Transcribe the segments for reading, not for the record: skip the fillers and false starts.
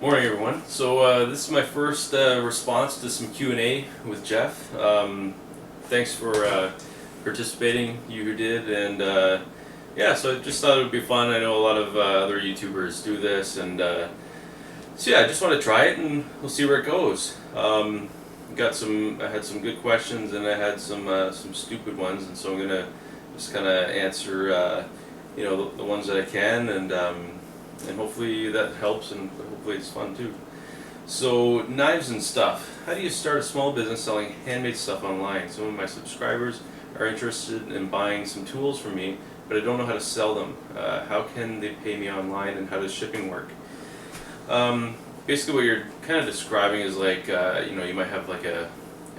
Morning, everyone. This is my first response to some Q&A with Jeff. Thanks for participating, you who did, and yeah, so I just thought it would be fun. I know a lot of other YouTubers do this, and so yeah, I just want to try it, and we'll see where it goes. I had some good questions, and I had some stupid ones, and so I'm gonna just kind of answer, the ones that I can, and hopefully that helps, and hopefully it's fun too. So, knives and stuff. How do you start a small business selling handmade stuff online? Some of my subscribers are interested in buying some tools from me, but I don't know how to sell them. How can they pay me online, and how does shipping work? Basically what you're kind of describing is like, you might have like an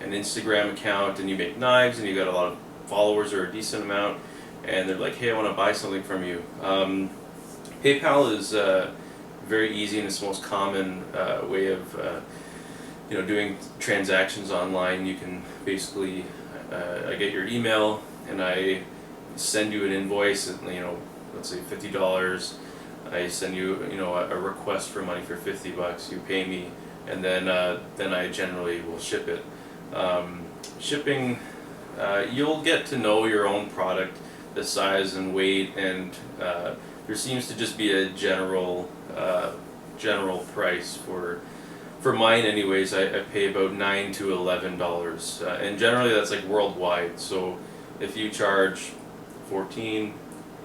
Instagram account, and you make knives, and you got a lot of followers, or a decent amount, and they're like, hey, I want to buy something from you. PayPal is very easy, and it's the most common way of doing transactions online. You can basically I get your email, and I send you an invoice, and let's say $50. I send you a request for money for $50. You pay me, and then I generally will ship it. Shipping, you'll get to know your own product, the size and weight, and there seems to just be a general price for mine. Anyways, I pay about $9 to $11, and generally that's like worldwide. So if you charge 14,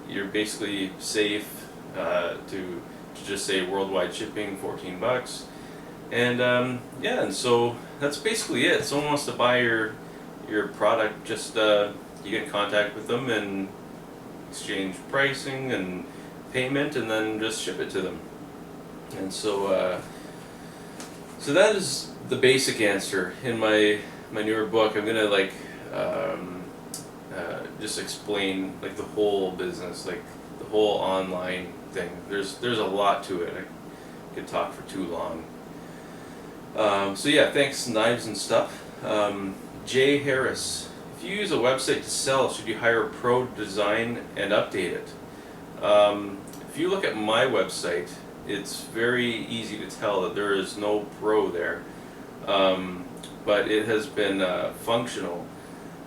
you're basically safe to just say worldwide shipping, $14, and yeah, and so that's basically it. Someone wants to buy your product, just you get in contact with them and exchange pricing and payment, and then just ship it to them. And so so that is the basic answer. In my newer book, I'm gonna just explain like the whole business, like the whole online thing. There's a lot to it. I could talk for too long. So yeah, thanks, knives and stuff. Jay Harris, if you use a website to sell, should you hire a pro to design and update it? If you look at my website, it's very easy to tell that there is no pro there, but it has been functional.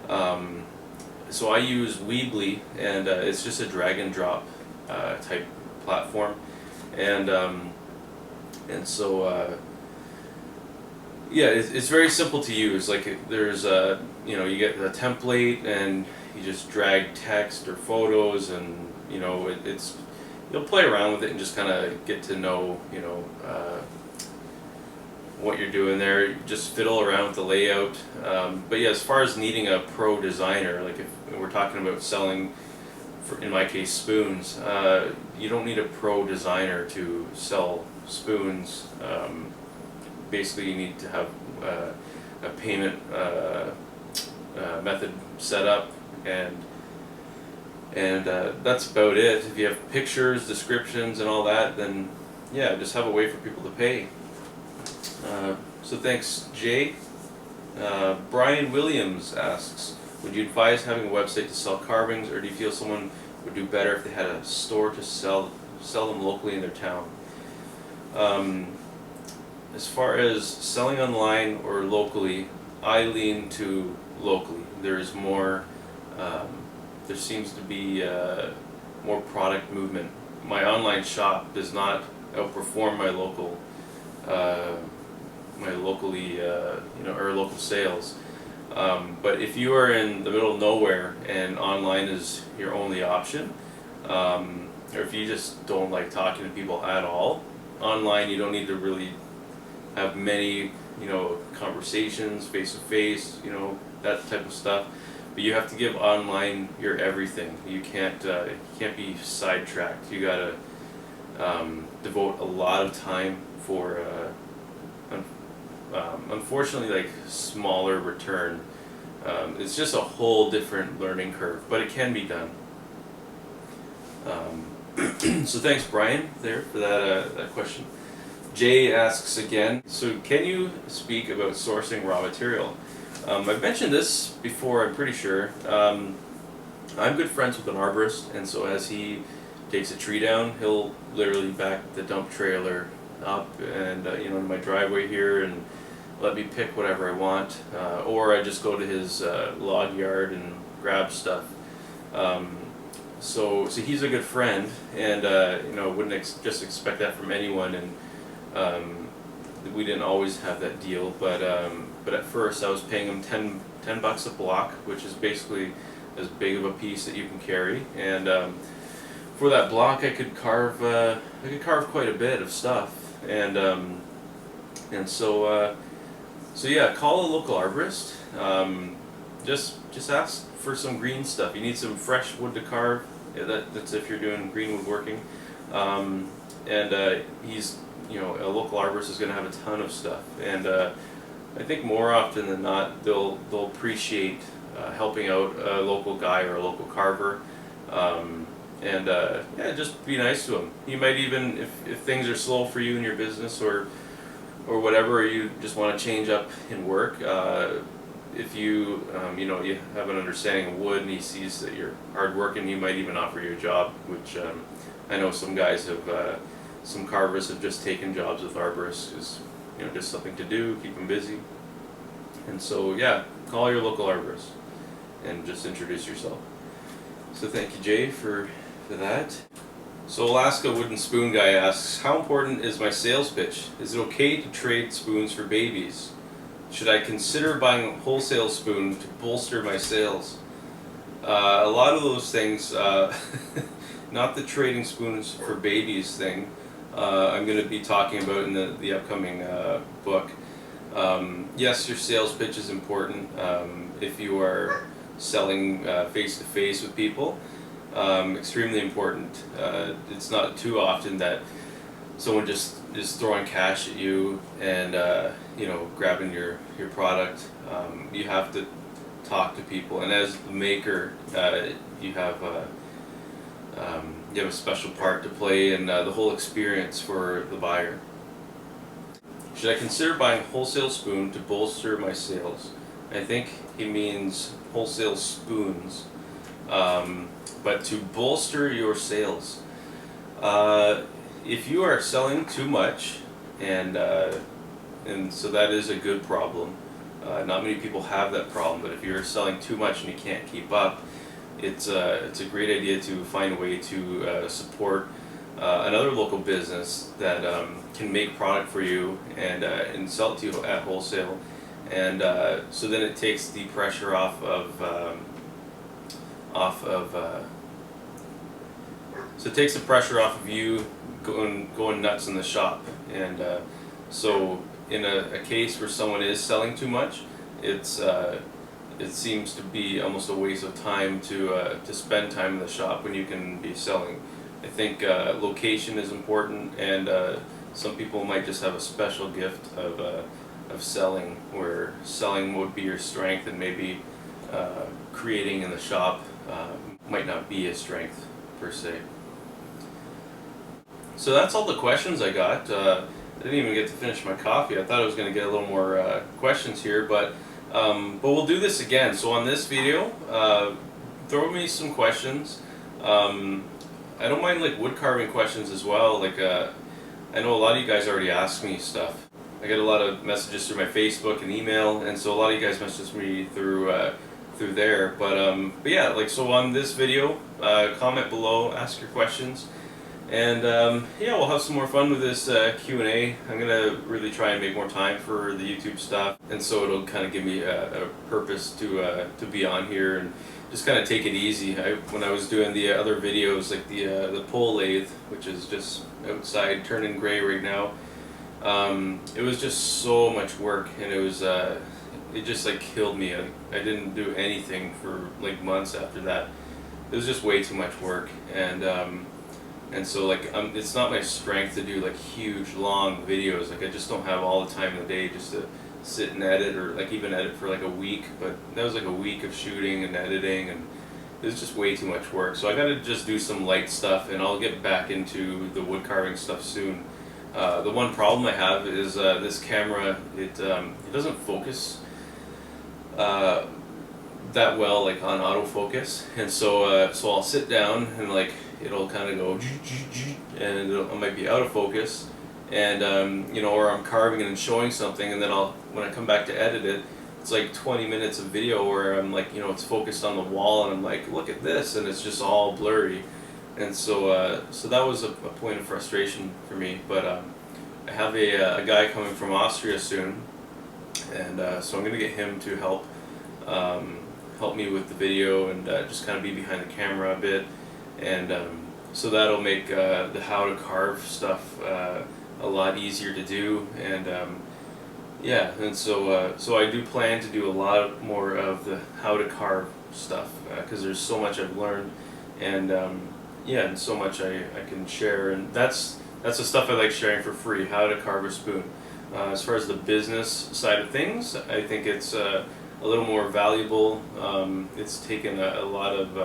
So I use Weebly, and it's just a drag and drop type platform, and so yeah, it's very simple to use. Like there's you get a template, and you just drag text or photos, and it's you'll play around with it and just kind of get to know what you're doing there. You just fiddle around with the layout. But yeah, as far as needing a pro designer, like if we're talking about selling, in my case, spoons, you don't need a pro designer to sell spoons. Basically, you need to have a payment method set up, and that's about it. If you have pictures, descriptions, and all that, then yeah, just have a way for people to pay. So thanks, Jay. Brian Williams asks, would you advise having a website to sell carvings, or do you feel someone would do better if they had a store to sell them locally in their town? As far as selling online or locally, I lean to locally. There's more, there seems to be more product movement. My online shop does not outperform my local, or local sales. But if you are in the middle of nowhere and online is your only option, or if you just don't like talking to people at all, online you don't need to really have many conversations face to face, that type of stuff. But you have to give online your everything. You can't be sidetracked. You gotta devote a lot of time for unfortunately, like, smaller return. It's just a whole different learning curve, but it can be done. So thanks, Brian, there for that question. Jay asks again, so can you speak about sourcing raw material? I've mentioned this before, I'm pretty sure. I'm good friends with an arborist, and so as he takes a tree down, he'll literally back the dump trailer up and you know, in my driveway here and let me pick whatever I want, or I just go to his log yard and grab stuff. So he's a good friend, and you know, wouldn't just expect that from anyone. And we didn't always have that deal, but at first I was paying him 10 bucks a block, which is basically as big of a piece that you can carry. And for that block, I could carve quite a bit of stuff. And so yeah, call a local arborist. Just ask for some green stuff. You need some fresh wood to carve. Yeah, that's if you're doing green woodworking. And he's, you know, a local arborist is going to have a ton of stuff. And I think more often than not, they'll appreciate helping out a local guy or a local carver. Yeah, just be nice to him. You might even, if things are slow for you in your business or whatever, or you just want to change up in work, if you you know, you have an understanding of wood and he sees that you're hard working, he might even offer you a job, which I know some guys have, some carvers have just taken jobs with arborists because, you know, just something to do, keep them busy. And so yeah, call your local arborist and just introduce yourself. So thank you, Jay, for that. So Alaska Wooden Spoon Guy asks, how important is my sales pitch? Is it okay to trade spoons for babies? Should I consider buying a wholesale spoon to bolster my sales? A lot of those things, not the trading spoons for babies thing, I'm going to be talking about in the upcoming book. Yes, your sales pitch is important if you are selling face-to-face with people. Extremely important. It's not too often that someone just is throwing cash at you and you know, grabbing your product. You have to talk to people, and as the maker, you have a special part to play in the whole experience for the buyer. Should I consider buying a wholesale spoon to bolster my sales? I think he means wholesale spoons, but to bolster your sales. If you are selling too much, and so that is a good problem. Not many people have that problem, but if you're selling too much and you can't keep up, it's a great idea to find a way to support another local business that can make product for you and sell it to you at wholesale. And so then it takes the pressure off of so it takes the pressure off of you going nuts in the shop. And so in a case where someone is selling too much, it seems to be almost a waste of time to spend time in the shop when you can be selling. I think location is important, and some people might just have a special gift of selling, where selling would be your strength, and maybe creating in the shop might not be a strength per se. So that's all the questions I got. I didn't even get to finish my coffee. I thought I was going to get a little more questions here, but we'll do this again. So on this video, throw me some questions. I don't mind like wood carving questions as well. Like I know a lot of you guys already ask me stuff. I get a lot of messages through my Facebook and email, and so a lot of you guys message me through there. But yeah, like, so on this video, comment below, ask your questions, and yeah, we'll have some more fun with this Q&A. I'm gonna really try and make more time for the YouTube stuff, and so it'll kind of give me a purpose to be on here and just kind of take it easy. When I was doing the other videos, like the pole lathe, which is just outside turning gray right now, it was just so much work, and it was it just like killed me. I didn't do anything for like months after that. It was just way too much work, and so like it's not my strength to do like huge long videos. Like I just don't have all the time in the day just to sit and edit, or like even edit for like a week. But that was like a week of shooting and editing, and it was just way too much work. So I gotta just do some light stuff, and I'll get back into the wood carving stuff soon. The one problem I have is this camera. It doesn't focus that well, like on autofocus, and so so I'll sit down and like it'll kind of go and I might be out of focus, and you know, or I'm carving and showing something, and then when I come back to edit it, it's like 20 minutes of video where I'm like, you know, it's focused on the wall, and I'm like, look at this, and it's just all blurry. And so that was a point of frustration for me. But I have a guy coming from Austria soon, and so I'm gonna get him to help me with the video, and just kind of be behind the camera a bit, and so that'll make the how to carve stuff a lot easier to do. And yeah, and so I do plan to do a lot more of the how to carve stuff, because there's so much I've learned, and yeah, and so much I can share, and that's the stuff I like sharing for free, how to carve a spoon. As far as the business side of things, I think it's a little more valuable. It's taken a lot of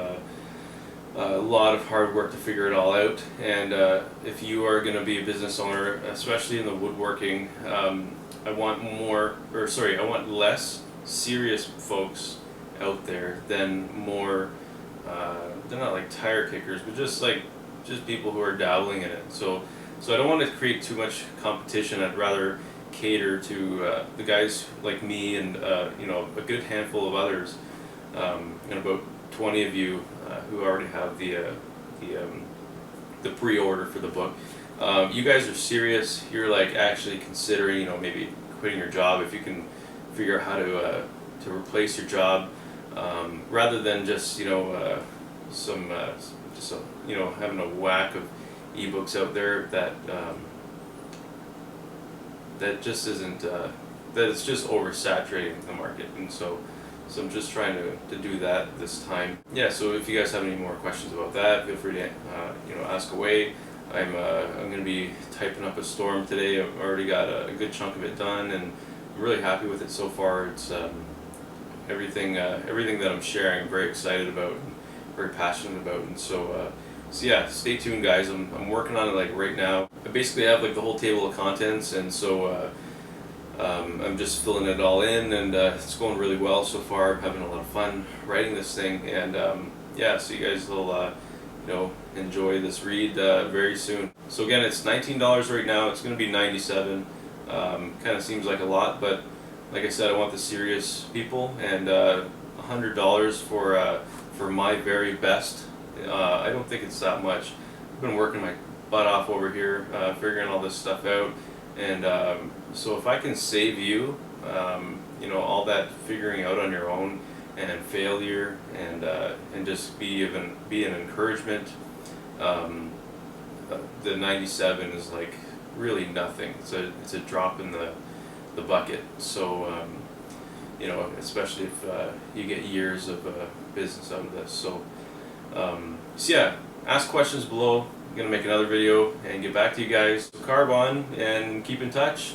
hard work to figure it all out, and if you are going to be a business owner, especially in the woodworking, I want less serious folks out there than more. They're not like tire kickers, but just people who are dabbling in it. So I don't want to create too much competition. I'd rather cater to the guys like me, and you know, a good handful of others, and about 20 of you who already have the pre-order for the book. You guys are serious. You're like actually considering, you know, maybe quitting your job if you can figure out how to replace your job, rather than just, you know, you know, having a whack of ebooks out there that that just isn't that it's just oversaturating the market. And so I'm just trying to do that this time. Yeah, so if you guys have any more questions about that, feel free to you know, ask away. I'm going to be typing up a storm today. I've already got a good chunk of it done, and I'm really happy with it so far. It's everything that I'm sharing, I'm very excited about, and very passionate about. And so yeah, stay tuned, guys. I'm working on it like right now. I basically have like the whole table of contents, and so I'm just filling it all in, and it's going really well so far. I'm having a lot of fun writing this thing, and yeah, so you guys will you know, enjoy this read very soon. So again, it's $19 right now. It's going to be $97. Kind of seems like a lot, but like I said, I want the serious people, and $100 for my very best. I don't think it's that much. I've been working my butt off over here, figuring all this stuff out, and so if I can save you, you know, all that figuring out on your own, and failure, and just be an encouragement, the 97 is like really nothing. It's a drop in the bucket. So you know, especially if you get years of business out of this. So yeah, ask questions below. I'm gonna make another video and get back to you guys. Carve on and keep in touch.